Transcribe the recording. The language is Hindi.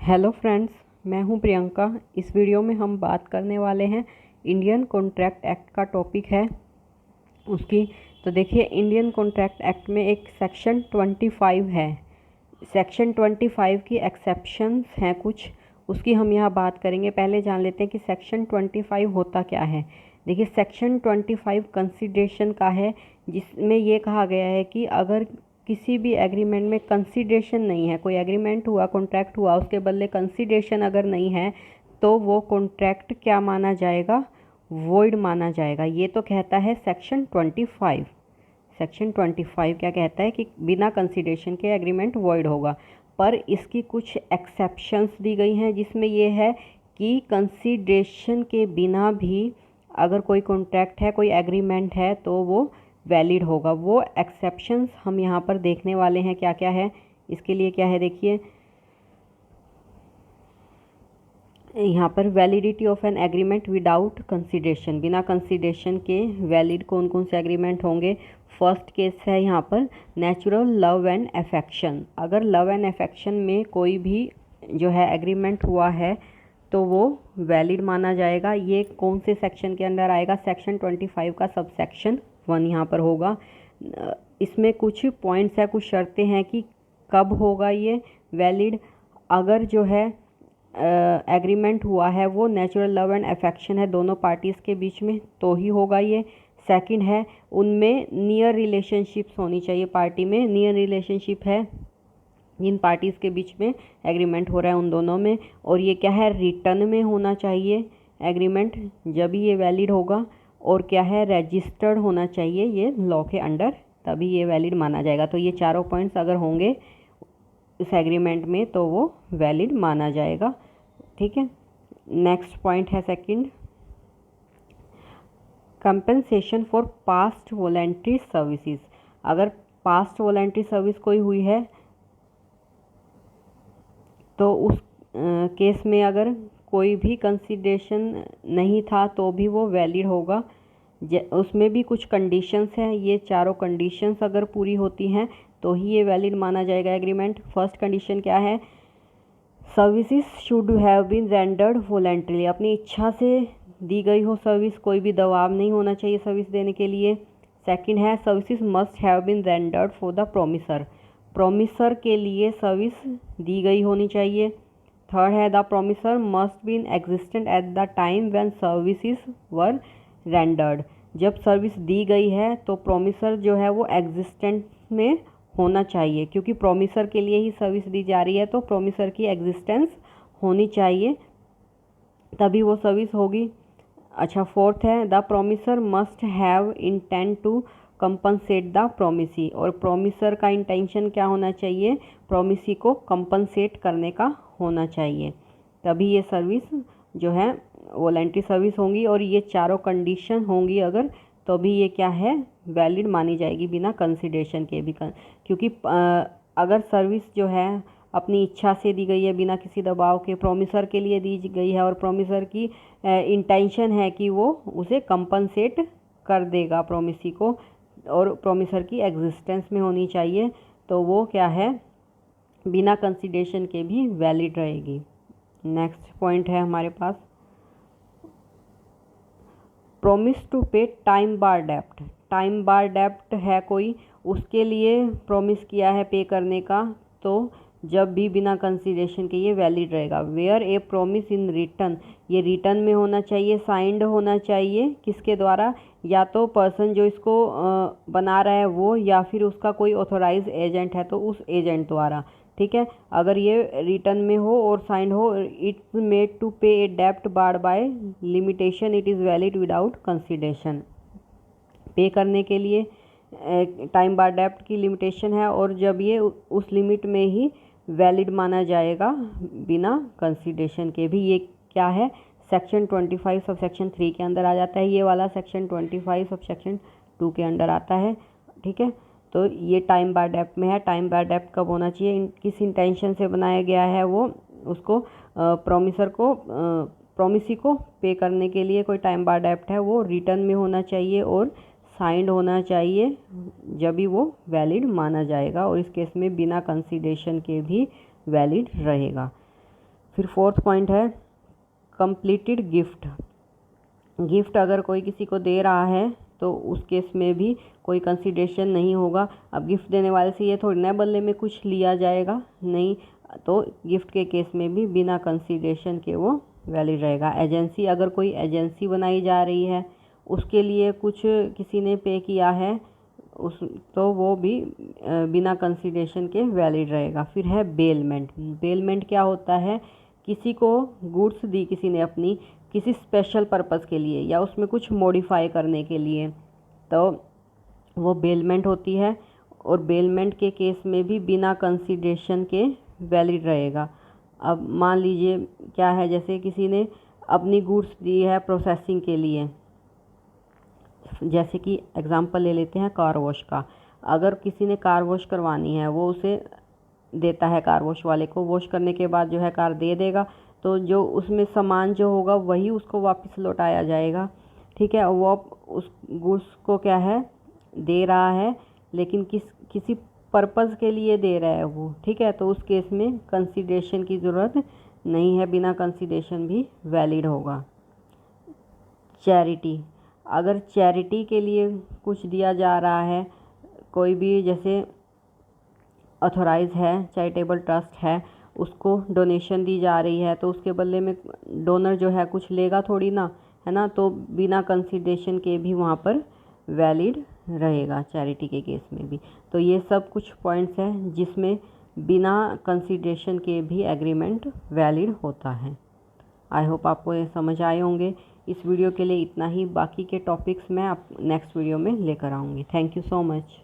हेलो फ्रेंड्स, मैं हूं प्रियंका। इस वीडियो में हम बात करने वाले हैं इंडियन कॉन्ट्रैक्ट एक्ट का टॉपिक है उसकी। तो देखिए, इंडियन कॉन्ट्रैक्ट एक्ट में एक सेक्शन 25 है। सेक्शन 25 की एक्सेप्शंस हैं कुछ, उसकी हम यहाँ बात करेंगे। पहले जान लेते हैं कि सेक्शन 25 होता क्या है। देखिए, सेक्शन 25 कंसीडरेशन का है, जिसमें ये कहा गया है कि अगर किसी भी एग्रीमेंट में कंसीडरेशन नहीं है, कोई एग्रीमेंट हुआ, कॉन्ट्रैक्ट हुआ, उसके बदले कंसीडरेशन अगर नहीं है तो वो कॉन्ट्रैक्ट क्या माना जाएगा? वॉइड माना जाएगा। ये तो कहता है सेक्शन 25। सेक्शन 25 क्या कहता है कि बिना कंसीडरेशन के एग्रीमेंट वॉइड होगा। पर इसकी कुछ एक्सेप्शंस दी गई हैं, जिसमें ये है कि कंसीडरेशन के बिना भी अगर कोई कॉन्ट्रैक्ट है, कोई एग्रीमेंट है, तो वो वैलिड होगा। वो एक्सेप्शंस हम यहाँ पर देखने वाले हैं क्या क्या है। इसके लिए क्या है, देखिए यहाँ पर validity of an agreement without consideration, बिना कंसीडरेशन के वैलिड कौन कौन से एग्रीमेंट होंगे। फर्स्ट केस है यहाँ पर नेचुरल लव एंड अफेक्शन। अगर लव एंड अफेक्शन में कोई भी जो है एग्रीमेंट हुआ है तो वो वैलिड माना जाएगा। ये कौन से सेक्शन के अंडर आएगा? सेक्शन 25 का सब सेक्शन 1 यहाँ पर होगा। इसमें कुछ पॉइंट्स है, कुछ शर्तें हैं कि कब होगा ये वैलिड। अगर जो है एग्रीमेंट हुआ है वो नेचुरल लव एंड अफेक्शन है दोनों पार्टीज़ के बीच में, तो ही होगा ये। सेकंड है, उनमें नियर रिलेशनशिप्स होनी चाहिए, पार्टी में नियर रिलेशनशिप है जिन पार्टीज़ के बीच में एग्रीमेंट हो रहा है उन दोनों में। और ये क्या है, रिटर्न में होना चाहिए एग्रीमेंट, जब ये वैलिड होगा। और क्या है, रजिस्टर्ड होना चाहिए ये लॉ के अंडर, तभी ये वैलिड माना जाएगा। तो ये चारों पॉइंट्स अगर होंगे इस एग्रीमेंट में तो वो वैलिड माना जाएगा। ठीक है, नेक्स्ट पॉइंट है second, compensation for past voluntary services. अगर पास्ट वॉलंटरी सर्विस कोई हुई है तो उस केस में अगर कोई भी कंसीडरेशन नहीं था तो भी वो वैलिड होगा। उसमें भी कुछ कंडीशंस हैं, ये चारों कंडीशंस अगर पूरी होती हैं तो ही ये वैलिड माना जाएगा एग्रीमेंट। फर्स्ट कंडीशन क्या है, services should have been rendered voluntarily. अपनी इच्छा से दी गई हो सर्विस, कोई भी दबाव नहीं होना चाहिए सर्विस देने के लिए। सेकंड है, services must have been rendered for the promisor. Promisor के लिए सर्विस दी गई होनी चाहिए। थर्ड है, the promisor must been existent at the time when services were rendered. जब सर्विस दी गई है तो प्रोमिसर जो है वो एग्जिस्टेंट में होना चाहिए, क्योंकि प्रोमिसर के लिए ही सर्विस दी जा रही है तो प्रोमिसर की एग्जिस्टेंस होनी चाहिए, तभी वो सर्विस होगी। अच्छा, फोर्थ है, the promisor must have intent to compensate the promisee. और प्रोमिसर का इंटेंशन क्या होना चाहिए? प्रोमिसी को कंपनसेट करने का होना चाहिए, तभी ये सर्विस जो है वॉलंटरी सर्विस होंगी। और ये चारों कंडीशन होंगी अगर, तो भी ये क्या है, वैलिड मानी जाएगी बिना कंसीडरेशन के भी। क्योंकि अगर सर्विस जो है अपनी इच्छा से दी गई है, बिना किसी दबाव के, प्रोमिसर के लिए दी गई है और प्रोमिसर की इंटेंशन है कि वो उसे कंपनसेट कर देगा प्रोमिसी को, और प्रोमिसर की एग्जिस्टेंस में होनी चाहिए, तो वो क्या है, बिना कंसीडरेशन के भी वैलिड रहेगी। नेक्स्ट पॉइंट है हमारे पास, प्रोमिस टू पे टाइम बार डेप्ट। टाइम बार डेप्ट है कोई, उसके लिए प्रॉमिस किया है पे करने का, तो जब भी बिना कंसीडरेशन के ये वैलिड रहेगा। Where a promise in return, ये रिटर्न में होना चाहिए, साइंड होना चाहिए, किसके द्वारा? या तो पर्सन जो इसको बना रहा है वो, या फिर उसका कोई ऑथोराइज एजेंट है तो उस एजेंट द्वारा। ठीक है, अगर ये रिटर्न में हो और साइंड हो, it's made to pay a डेप्ट barred by limitation, it is valid without consideration. Pay करने के लिए टाइम बार डेप्ट की लिमिटेशन है, और जब ये उस लिमिट में ही वैलिड माना जाएगा बिना कंसीडरेशन के भी। ये क्या है, सेक्शन 25 सब सेक्शन 3 के अंदर आ जाता है। ये वाला सेक्शन 25 सब सेक्शन 2 के अंडर आता है। ठीक है, तो ये टाइम बार डेप्ट में है। टाइम बार डेप्ट कब होना चाहिए, किस इंटेंशन से बनाया गया है वो, उसको प्रोमिसर को प्रोमिसी को पे करने के लिए कोई टाइम बार डेप्ट है वो रिटर्न में होना चाहिए और साइंड होना चाहिए, जब भी वो वैलिड माना जाएगा। और इस केस में बिना कंसीडरेशन के भी वैलिड रहेगा। फिर फोर्थ पॉइंट है कंप्लीटेड गिफ्ट। गिफ्ट अगर कोई किसी को दे रहा है तो उस केस में भी कोई कंसीडरेशन नहीं होगा। अब गिफ्ट देने वाले से ये थोड़ी ना बदले में कुछ लिया जाएगा, नहीं, तो गिफ्ट के केस में भी बिना कंसीडरेशन के वो वैलिड रहेगा। एजेंसी, अगर कोई एजेंसी बनाई जा रही है, उसके लिए कुछ किसी ने पे किया है उस, तो वो भी बिना कंसीडरेशन के वैलिड रहेगा। फिर है बेलमेंट। बेलमेंट क्या होता है? किसी को गुड्स दी किसी ने अपनी किसी स्पेशल पर्पस के लिए या उसमें कुछ मॉडिफाई करने के लिए, तो वो बेलमेंट होती है। और बेलमेंट के केस में भी बिना कंसीडरेशन के वैलिड रहेगा। अब मान लीजिए क्या है, जैसे किसी ने अपनी गुड्स दी है प्रोसेसिंग के लिए, जैसे कि एग्जांपल ले लेते हैं कार वॉश का। अगर किसी ने कार वॉश करवानी है, वो उसे देता है कार वॉश वाले को, वॉश करने के बाद जो है कार दे देगा, तो जो उसमें सामान जो होगा वही उसको वापस लौटाया जाएगा। ठीक है, वो उस गुड्स को क्या है दे रहा है, लेकिन किसी पर्पज़ के लिए दे रहा है वो। ठीक है, तो उस केस में कंसीडरेशन की ज़रूरत नहीं है, बिना कंसीडरेशन भी वैलिड होगा। चैरिटी, अगर चैरिटी के लिए कुछ दिया जा रहा है, कोई भी जैसे ऑथोराइज है, चैरिटेबल ट्रस्ट है, उसको डोनेशन दी जा रही है, तो उसके बदले में डोनर जो है कुछ लेगा थोड़ी ना, है ना, तो बिना कंसीडरेशन के भी वहाँ पर वैलिड रहेगा चैरिटी के केस में भी। तो ये सब कुछ पॉइंट्स हैं जिसमें बिना कंसीडरेशन के भी एग्रीमेंट वैलिड होता है। आई होप आपको ये समझ आए होंगे। इस वीडियो के लिए इतना ही, बाकी के टॉपिक्स मैं आप नेक्स्ट वीडियो में लेकर आऊँगी। Thank you so much.